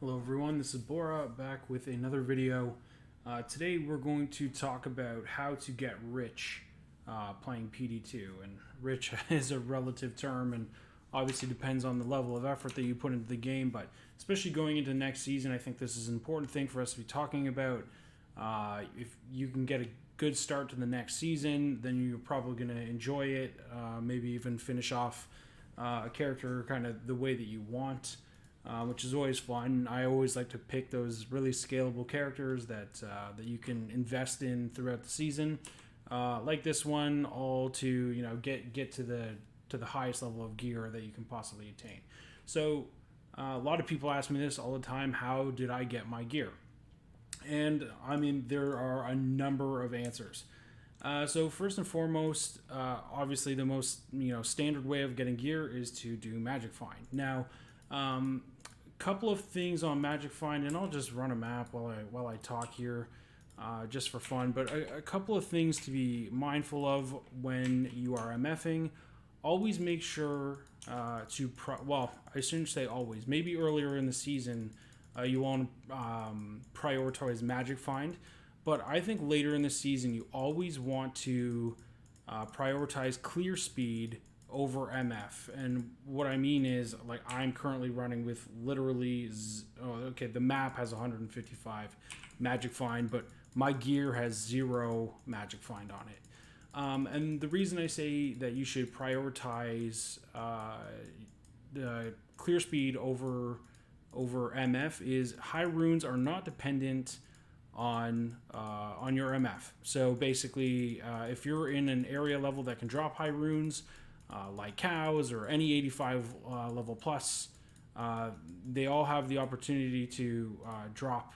Hello everyone, this is Bora back with another video. Today we're going to talk about how to get rich playing PD2. And rich is a relative term and obviously depends on the level of effort that you put into the game, but especially going into next season, I think this is an important thing for us to be talking about. If you can get a good start to the next season, then you're probably going to enjoy it, maybe even finish off a character kind of the way that you want. Which is always fun. I always like to pick those really scalable characters that you can invest in throughout the season, like this one, all to get to the highest level of gear that you can possibly attain. So a lot of people ask me this all the time: how did I get my gear? And I mean, there are a number of answers. So first and foremost, obviously the most standard way of getting gear is to do Magic Find. Now, couple of things on Magic Find, and I'll just run a map while I talk here, just for fun. But a couple of things to be mindful of when you are MFing. Always make sure I shouldn't say always. Maybe earlier in the season, you want to prioritize Magic Find, but I think later in the season you always want to prioritize clear speed over MF. And what I mean is, like, I'm currently running with literally, the map has 155 Magic Find, but my gear has 0 Magic Find on it. And the reason I say that you should prioritize the clear speed over MF is high runes are not dependent on your MF. So basically, if you're in an area level that can drop high runes, like cows or any 85 level plus, they all have the opportunity to drop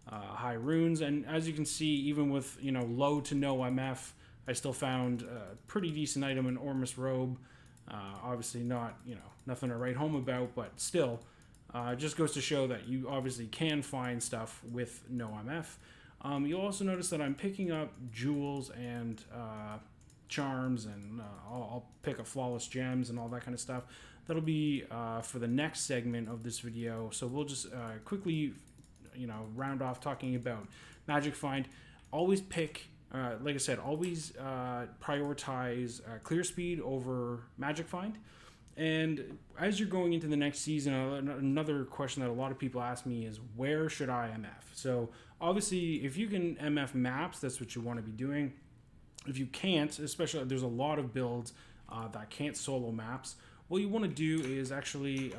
high runes. And as you can see, even with low to no MF, I still found a pretty decent item in Ormus Robe. Obviously not nothing to write home about, but still, just goes to show that you obviously can find stuff with no MF. You'll also notice that I'm picking up jewels and charms, and I'll pick up flawless gems and all that kind of stuff. That'll be for the next segment of this video. So we'll just quickly round off talking about Magic Find. Always pick, like I said, always prioritize clear speed over Magic Find. And as you're going into the next season, another question that a lot of people ask me is, where should I MF? So obviously, if you can MF maps, that's what you want to be doing. If you can't, especially there's a lot of builds that can't solo maps, what you want to do is actually,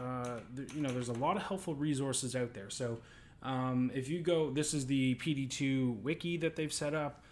there's a lot of helpful resources out there. So if you go, this is the PD2 wiki that they've set up.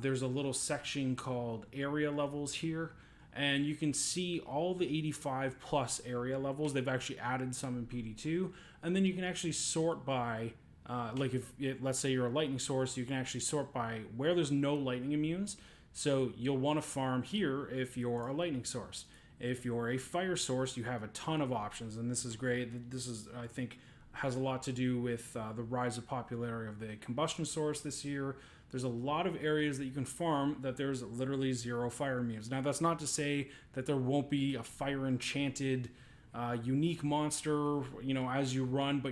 There's a little section called area levels here, and you can see all the 85 plus area levels. They've actually added some in PD2, and then you can actually sort by, let's say you're a lightning source, you can actually sort by where there's no lightning immunes. So you'll want to farm here if you're a lightning source. If you're a fire source, you have a ton of options, and this is great. This is, I think, has a lot to do with the rise of popularity of the combustion source this year. There's a lot of areas that you can farm that there's literally 0 fire immunes. Now, that's not to say that there won't be a fire enchanted unique monster, as you run, but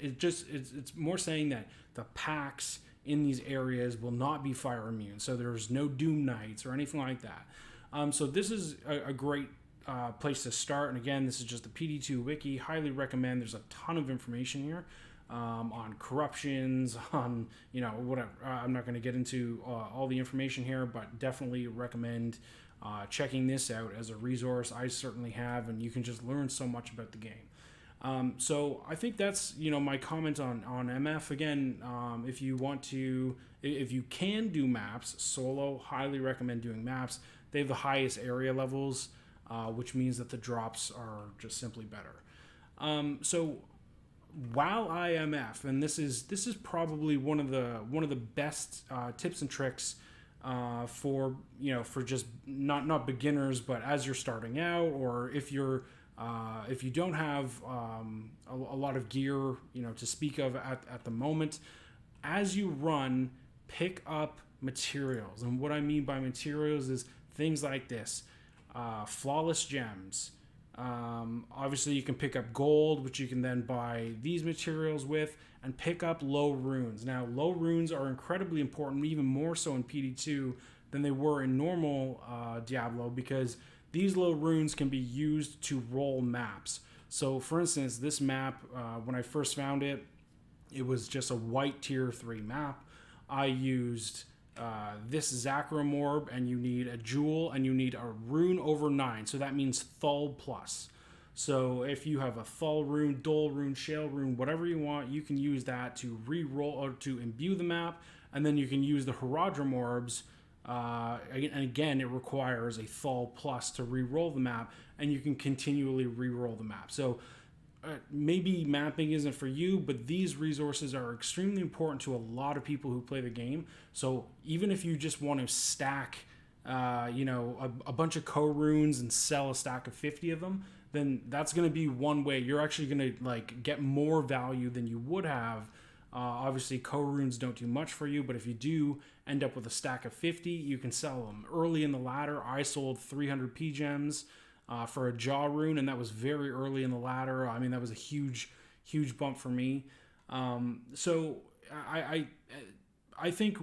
it's more saying that the packs in these areas will not be fire immune. So there's no Doom Knights or anything like that. So this is a great place to start. And again, this is just the PD2 wiki. Highly recommend. There's a ton of information here on corruptions, on whatever. I'm not going to get into all the information here, but definitely recommend checking this out as a resource. I certainly have, and you can just learn so much about the game. So I think that's my comment on MF. Again, if you can do maps solo, highly recommend doing maps. They have the highest area levels, which means that the drops are just simply better. So while I MF, and this is probably one of the best tips and tricks for just not beginners, but as you're starting out, or if you don't have a lot of gear to speak of at the moment, as you run, pick up materials. And what I mean by materials is things like this: flawless gems, Obviously, you can pick up gold, which you can then buy these materials with, and pick up low runes. Now, low runes are incredibly important, even more so in PD2 than they were in normal Diablo, because these low runes can be used to roll maps. So, for instance, this map, when I first found it, it was just a white tier 3 map. I used this Zachram orb, and you need a jewel, and you need a rune over 9. So that means Thul plus. So if you have a Thul rune, Dol rune, Shale rune, whatever you want, you can use that to re-roll or to imbue the map, and then you can use the Horadrim orbs. And again, it requires a Thul plus to re-roll the map, and you can continually re-roll the map. So maybe mapping isn't for you, but these resources are extremely important to a lot of people who play the game. So even if you just want to stack, a bunch of co-runes and sell a stack of 50 of them, then that's going to be one way. You're actually going to get more value than you would have. Obviously, co-runes don't do much for you, but if you do end up with a stack of 50, you can sell them. Early in the ladder, I sold 300 P gems for a jaw rune, and that was very early in the ladder. I mean, that was a huge bump for me. So I think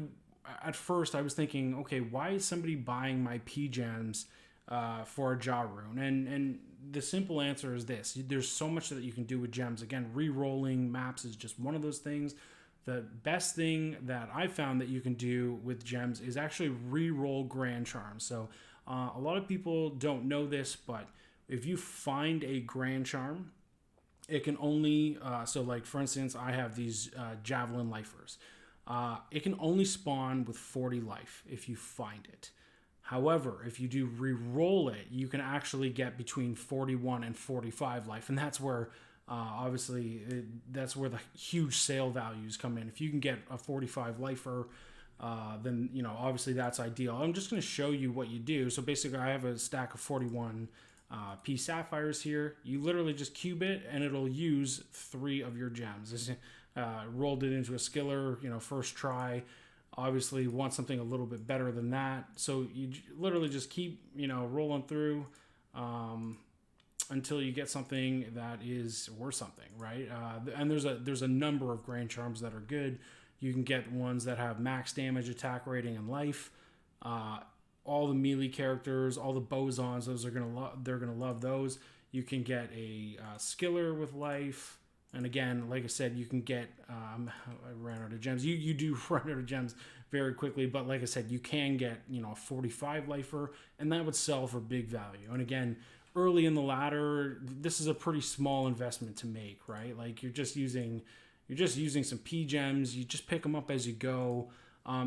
at first I was thinking, okay, why is somebody buying my P gems for a jaw rune? And the simple answer is this: there's so much that you can do with gems. Again, re-rolling maps is just one of those things. The best thing that I found that you can do with gems is actually re-roll grand charms. So a lot of people don't know this, but if you find a grand charm, it can only for instance, I have these javelin lifers. It can only spawn with 40 life if you find it. However, if you do re-roll it, you can actually get between 41 and 45 life, and that's where that's where the huge sale values come in. If you can get a 45 lifer, then obviously that's ideal. I'm just going to show you what you do. So basically, I have a stack of 41 P sapphires here. You literally just cube it, and it'll use 3 of your gems. Rolled it into a skiller, first try. Obviously, want something a little bit better than that. So you literally just keep rolling through until you get something that is worth something, right? And there's a number of grand charms that are good. You can get ones that have max damage, attack rating, and life. All the melee characters, all the bosons, they're gonna love those. You can get a skiller with life, and again, like I said, you can get. I ran out of gems. You do run out of gems very quickly, but like I said, you can get a 45 lifer, and that would sell for big value. And again, early in the ladder, this is a pretty small investment to make, right? Like you're just using some P gems. You just pick them up as you go.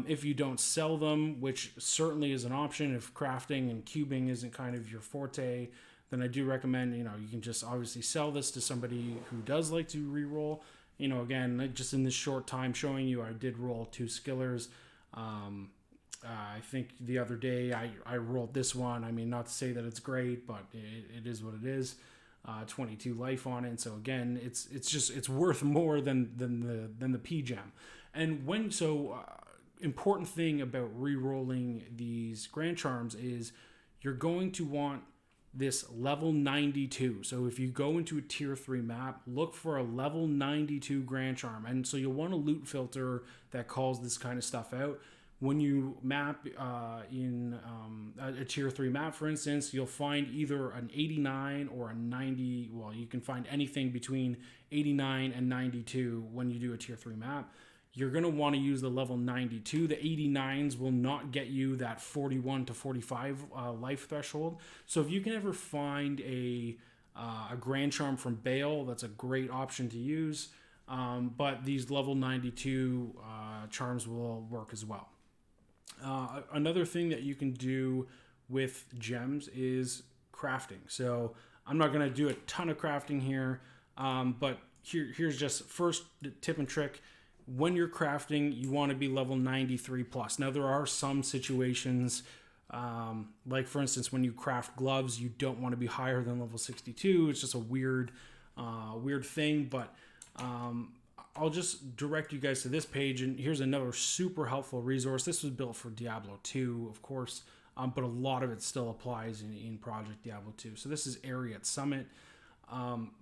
If you don't sell them, which certainly is an option if crafting and cubing isn't kind of your forte, then I do recommend, you can just obviously sell this to somebody who does like to re-roll. Again, just in this short time showing you, I did roll 2 skillers. I think the other day I rolled this one. I mean, not to say that it's great, but it is what it is. 22 life on it. So again, it's worth more than the P gem. And important thing about re-rolling these grand charms is you're going to want this level 92. So if you go into a tier 3 map, look for a level 92 grand charm. And so you'll want a loot filter that calls this kind of stuff out. When you map in a tier 3 map, for instance, you'll find either an 89 or a 90. Well, you can find anything between 89 and 92 when you do a tier 3 map. You're going to want to use the level 92. The 89s will not get you that 41 to 45 life threshold. So if you can ever find a grand charm from Bale, that's a great option to use. But these level 92 charms will work as well. Another thing that you can do with gems is crafting. So I'm not going to do a ton of crafting here, but here's just first tip and trick. When you're crafting, you want to be level 93 plus. Now, there are some situations, like for instance, when you craft gloves, you don't want to be higher than level 62. It's just a weird thing, but I'll just direct you guys to this page, and here's another super helpful resource. This was built for Diablo 2, of course. but a lot of it still applies in Project Diablo 2. So this is Area at Summit.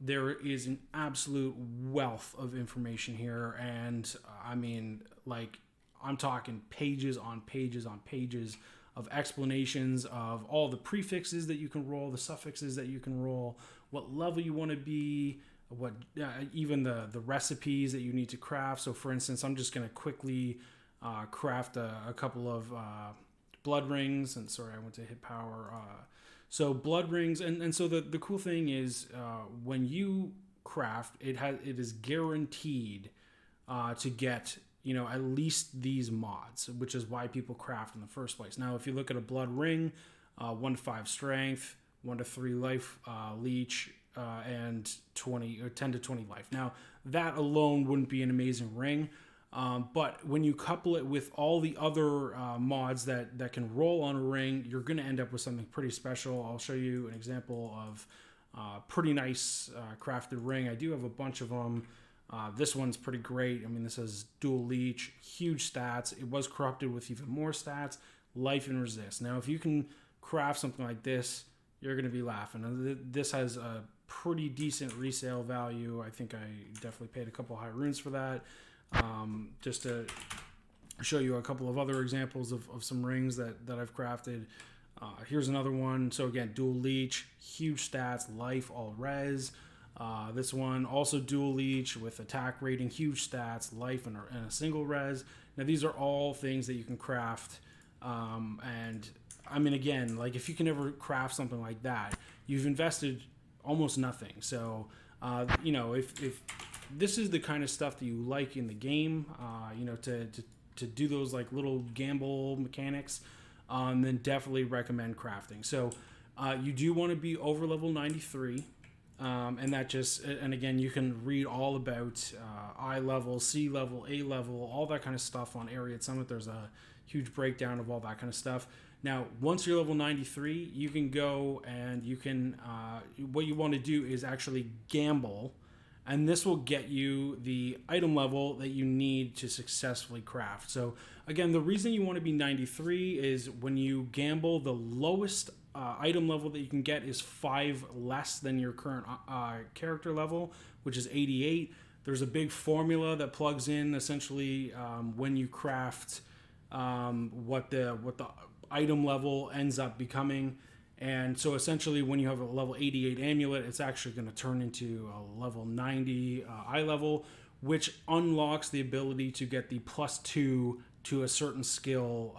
There is an absolute wealth of information here, and I mean, like, I'm talking pages on pages on pages of explanations of all the prefixes that you can roll, the suffixes that you can roll, what level you want to be, what even the recipes that you need to craft. So for instance, I'm just going to quickly craft a couple of blood rings, and sorry, I went to hit power. So blood rings, and so the cool thing is when you craft, it is guaranteed to get, you know, at least these mods, which is why people craft in the first place. Now, if you look at a blood ring, 1 to 5 strength, 1 to 3 life leech, and 20 or 10 to 20 life. Now, that alone wouldn't be an amazing ring. But when you couple it with all the other mods that can roll on a ring, you're going to end up with something pretty special. I'll show you an example of pretty nice crafted ring. I do have a bunch of them. This one's pretty great. I mean, this has dual leech, huge stats. It was corrupted with even more stats, life and resist. Now, if you can craft something like this, you're going to be laughing. This has a pretty decent resale value. I think I definitely paid a couple high runes for that. Just to show you a couple of other examples of some rings that I've crafted. Here's another one. So again, dual leech, huge stats, life, all res. This one also dual leech with attack rating, huge stats, life, and a single res. Now these are all things that you can craft. And I mean, again, like if you can ever craft something like that, you've invested almost nothing. So, you know, if this is the kind of stuff that you like in the game, you know, to do those like little gamble mechanics, then definitely recommend crafting. So you do want to be over level 93, and that just, and again, you can read all about I level, C level, A level, all that kind of stuff on Area at Summit. There's a huge breakdown of all that kind of stuff. Now, once you're level 93, you can go and you can, what you want to do is actually gamble, and this will get you the item level that you need to successfully craft. So again, the reason you want to be 93 is when you gamble, the lowest item level that you can get is 5 less than your current character level, which is 88. There's a big formula that plugs in essentially when you craft what the item level ends up becoming. And so essentially when you have a level 88 amulet, it's actually going to turn into a level 90 eye level, which unlocks the ability to get the +2 to a certain skill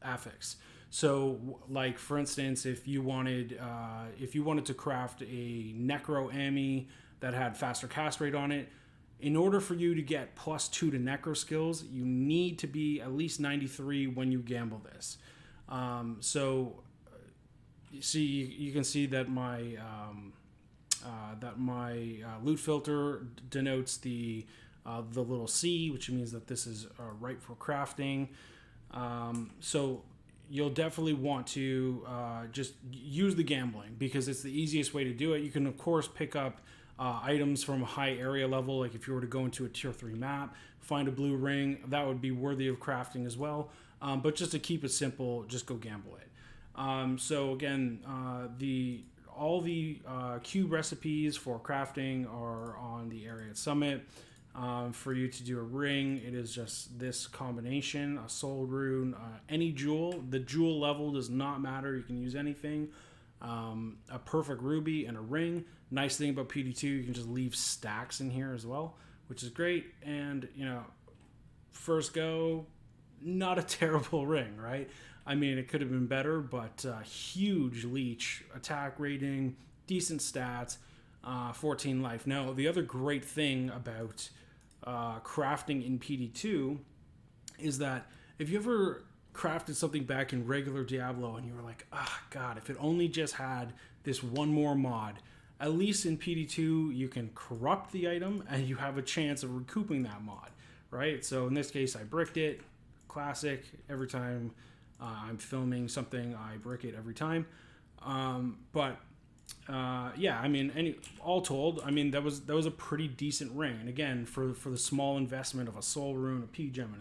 affix. So like for instance, if you wanted to craft a necro ami that had faster cast rate on it, in order for you to get +2 to necro skills, you need to be at least 93 when you gamble this. So see, you can see that my loot filter denotes the little C, which means that this is ripe for crafting. So you'll definitely want to just use the gambling because it's the easiest way to do it. You can of course pick up items from a high area level, like if you were to go into a tier 3 map, find a blue ring, that would be worthy of crafting as well. But just to keep it simple, just go gamble it. So again, all the cube recipes for crafting are on the Area at Summit. For you to do a ring, it is just this combination: a soul rune, any jewel. The jewel level does not matter; you can use anything. A perfect ruby and a ring. Nice thing about PD2, you can just leave stacks in here as well, which is great. And you know, first go, not a terrible ring, right? I mean, it could have been better, but huge leech, attack rating, decent stats, 14 life. Now, the other great thing about crafting in PD2 is that if you ever crafted something back in regular Diablo and you were like, God, if it only just had this one more mod, at least in PD2, you can corrupt the item and you have a chance of recouping that mod, right? So in this case, I bricked it, classic, every time I'm filming something, I brick it every time. Yeah, I mean, all told, I mean, that was a pretty decent ring. And again, for the small investment of a soul rune, a P gem,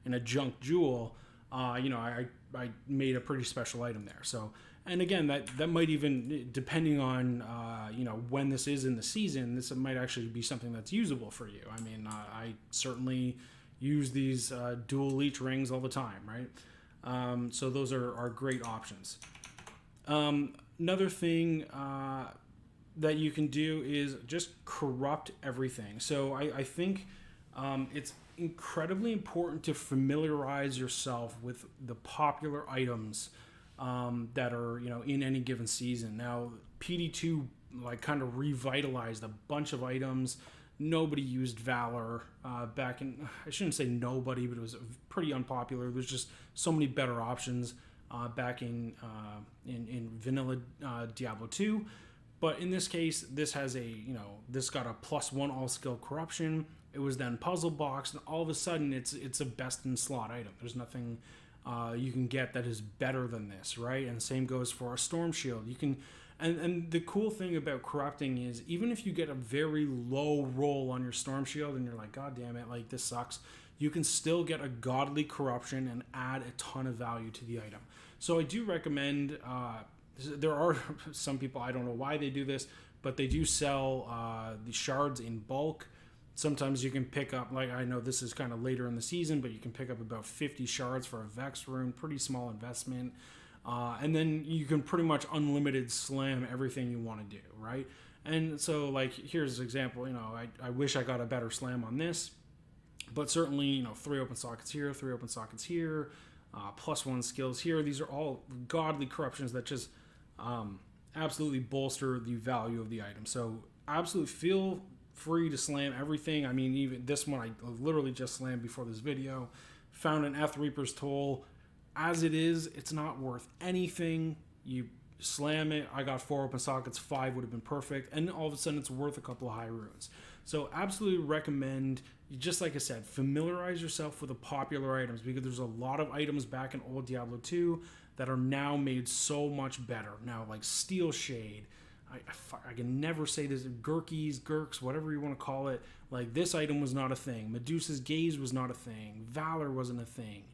and a junk jewel, I made a pretty special item there. So, and again, that might even, depending on when this is in the season, this might actually be something that's usable for you. I mean, I certainly use these dual leech rings all the time, right? So those are great options. Another thing that you can do is just corrupt everything. So I think it's incredibly important to familiarize yourself with the popular items that are in any given season. Now PD2 kind of revitalized a bunch of items. Nobody used Valor back in, I shouldn't say nobody, but it was pretty unpopular. There's just so many better options back in vanilla Diablo 2. But in this case, this has this got a +1 all skill corruption. It was then puzzle box, and all of a sudden it's a best in slot item. There's nothing you can get that is better than this, right? And same goes for a storm shield. You can, and the cool thing about corrupting is even if you get a very low roll on your storm shield and you're like, God damn it, like this sucks, you can still get a godly corruption and add a ton of value to the item. So I do recommend. There are some people, I don't know why they do this, but they do sell the shards in bulk. Sometimes you can pick up, like I know this is kind of later in the season, but you can pick up about 50 shards for a Vex rune, pretty small investment. And then you can pretty much unlimited slam everything you want to do, right? And so like, here's an example, I wish I got a better slam on this, but certainly, 3 open sockets here, 3 open sockets here, +1 skills here. These are all godly corruptions that just absolutely bolster the value of the item. So absolutely feel free to slam everything. I mean, even this one I literally just slammed before this video. Found an F Reaper's Toll. As it is, it's not worth anything. You slam it. I got 4 open sockets. 5 would have been perfect. And all of a sudden it's worth a couple of high runes. So absolutely recommend, just like I said, familiarize yourself with the popular items, because there's a lot of items back in old Diablo 2 that are now made so much better. Now, like Steel Shade, I can never say this, Gurks, whatever you want to call it. Like, this item was not a thing. Medusa's Gaze was not a thing. Valor wasn't a thing.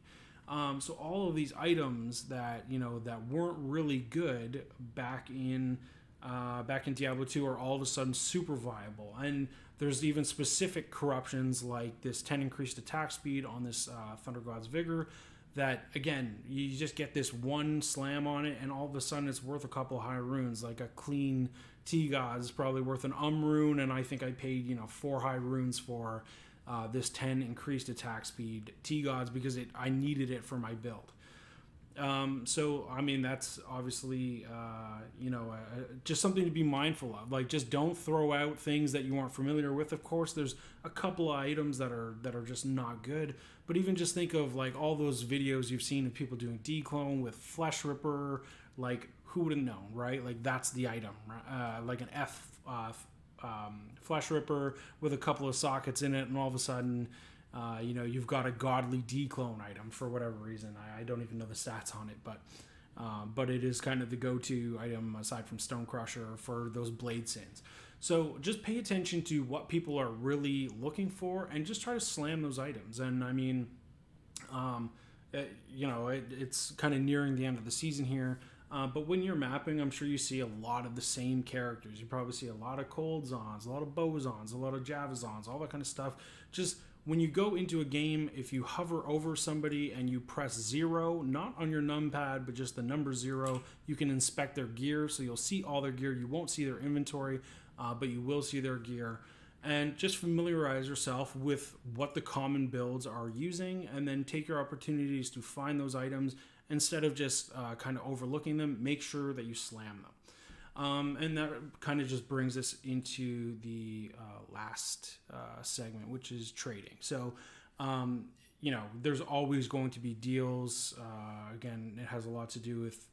So all of these items that that weren't really good back in Diablo 2 are all of a sudden super viable. And there's even specific corruptions like this 10 increased attack speed on this Thunder God's Vigor that, again, you just get this one slam on it and all of a sudden it's worth a couple high runes. Like a clean T-God is probably worth an rune, and I think I paid 4 high runes for this 10 increased attack speed T-Gods because I needed it for my build. So I mean, that's obviously just something to be mindful of. Like, just don't throw out things that you aren't familiar with. Of course, there's a couple of items that are just not good, but even just think of like all those videos you've seen of people doing declone with Flesh Ripper. Like, who would have known, right? Like, that's the item, like an Flesh Ripper with a couple of sockets in it, and all of a sudden you've got a godly declone item for whatever reason. I don't even know the stats on it, but it is kind of the go-to item aside from Stone Crusher for those blade sins. So just pay attention to what people are really looking for and just try to slam those items. And I mean, it's kind of nearing the end of the season here. But when you're mapping, I'm sure you see a lot of the same characters. You probably see a lot of Cold Zons, a lot of Bozons, a lot of Javazons, all that kind of stuff. Just when you go into a game, if you hover over somebody and you press 0, not on your numpad, but just the number 0, you can inspect their gear. So you'll see all their gear. You won't see their inventory, but you will see their gear. And just familiarize yourself with what the common builds are using, and then take your opportunities to find those items. Instead of just kind of overlooking them, make sure that you slam them. And that kind of just brings us into the last segment, which is trading. So, there's always going to be deals. Again, it has a lot to do with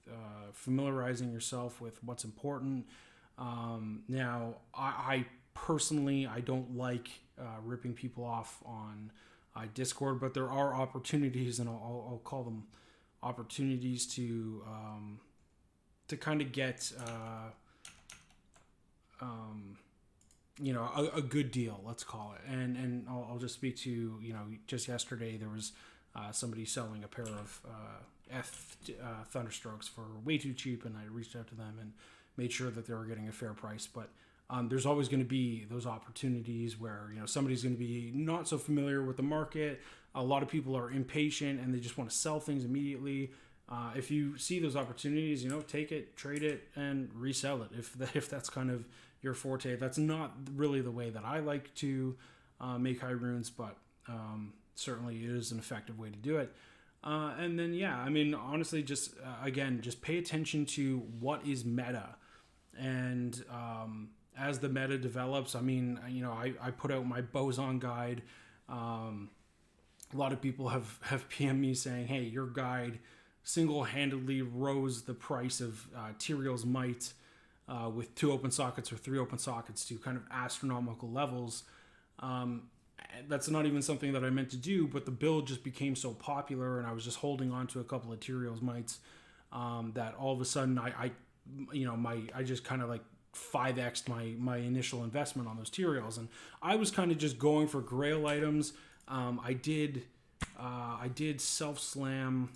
familiarizing yourself with what's important. Now, I personally, I don't like ripping people off on Discord, but there are opportunities, and I'll call them opportunities to kind of get a good deal, let's call it. And I'll just speak to just yesterday there was somebody selling a pair of Thunderstrokes for way too cheap, and I reached out to them and made sure that they were getting a fair price. But there's always going to be those opportunities where somebody's going to be not so familiar with the market. A lot of people are impatient and they just want to sell things immediately. If you see those opportunities, take it, trade it, and resell it. If that's kind of your forte, that's not really the way that I like to make high runes, but certainly it is an effective way to do it. And then, honestly, just pay attention to what is meta. And as the meta develops, I put out my boson guide. A lot of people have PM'd me saying, hey, your guide single-handedly rose the price of Tyrael's Might with 2 open sockets or 3 open sockets to kind of astronomical levels. That's not even something that I meant to do, but the build just became so popular, and I was just holding on to a couple of Tyrael's Mights that all of a sudden I just kind of like 5x'd my initial investment on those Tyraels, and I was kind of just going for Grail items. I did self-slam.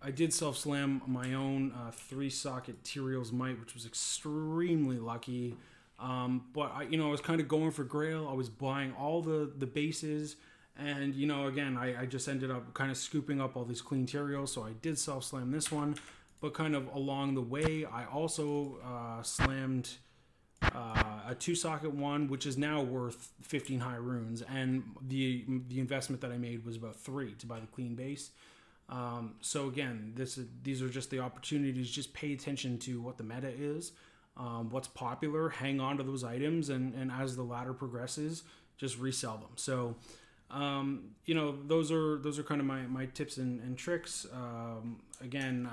I did self-slam my own 3-socket Tyrael's Might, which was extremely lucky. But I was kind of going for Grail. I was buying all the bases, and again, I just ended up kind of scooping up all these clean Tyraels. So I did self-slam this one, but kind of along the way, I also slammed a 2-socket one, which is now worth 15 high runes, and the investment that I made was about 3 to buy the clean base. So again, these are just the opportunities. Just pay attention to what the meta is, what's popular, hang on to those items, and as the ladder progresses, just resell them. So those are kind of my tips and tricks. Again,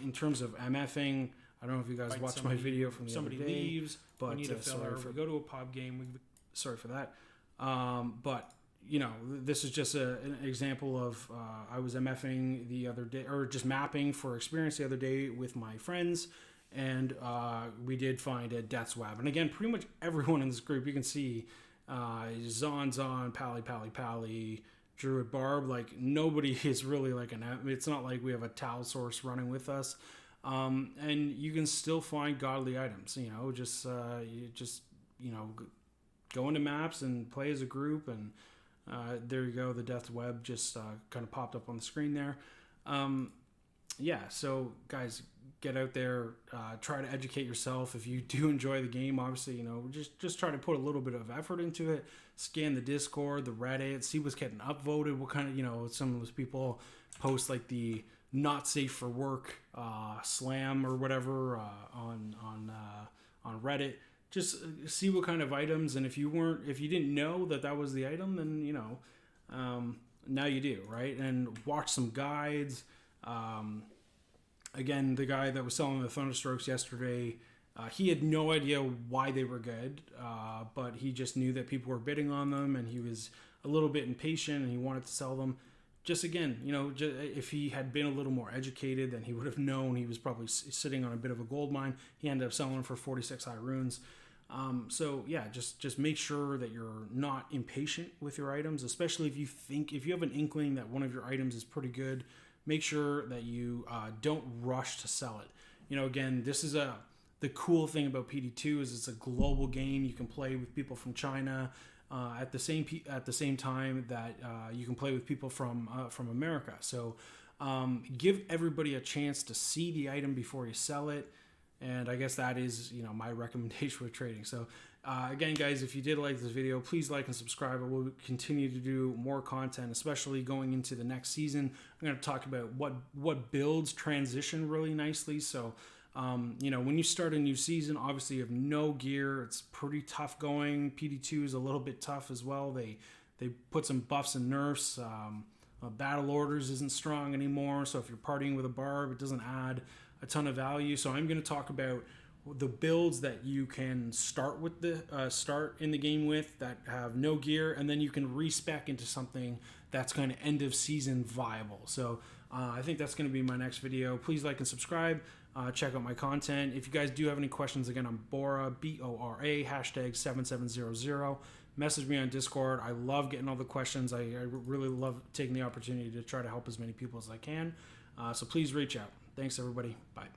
in terms of MFing, I don't know if you guys watched my video from the other day. Somebody leaves, but we need a filler. If we go to a pub game, sorry for that. But this is just an example of I was MFing the other day, or just mapping for experience the other day with my friends, and we did find a Death's Web. And again, pretty much everyone in this group, you can see Zon, Pally, Druid Barb, like nobody is really like it's not like we have a Tal source running with us. And you can still find godly items, go into maps and play as a group, and there you go. The Death's Web just kind of popped up on the screen there. So guys, get out there, try to educate yourself. If you do enjoy the game, obviously, just try to put a little bit of effort into it. Scan the Discord, the Reddit, see what's getting upvoted. What kind of, some of those people post like the not safe for work slam or whatever on Reddit. Just see what kind of items, and if you didn't know that was the item, then now you do, right? And watch some guides. Again, the guy that was selling the Thunderstrokes yesterday, he had no idea why they were good, but he just knew that people were bidding on them, and he was a little bit impatient, and he wanted to sell them. Just again, if he had been a little more educated, then he would have known he was probably sitting on a bit of a gold mine. He ended up selling them for 46 high runes. Just make sure that you're not impatient with your items, especially if you have an inkling that one of your items is pretty good. Make sure that you don't rush to sell it. Again, this is the cool thing about PD2 is it's a global game. You can play with people from China at the same time that you can play with people from America. So give everybody a chance to see the item before you sell it. And I guess that is, my recommendation with trading. So again, guys, if you did like this video, please like and subscribe. I will continue to do more content, especially going into the next season. I'm going to talk about what builds transition really nicely. So, when you start a new season, obviously you have no gear. It's pretty tough going. PD2 is a little bit tough as well. They put some buffs and nerfs. Battle Orders isn't strong anymore. So if you're partying with a barb, it doesn't add a ton of value. So I'm going to talk about the builds that you can start in the game with that have no gear, and then you can respec into something that's kind of end of season viable. So I think that's going to be my next video. Please like and subscribe. Check out my content. If you guys do have any questions, again, I'm Bora, BORA, #7700. message me on Discord. I love getting all the questions. I really love taking the opportunity to try to help as many people as I can. So please reach out. Thanks, everybody. Bye.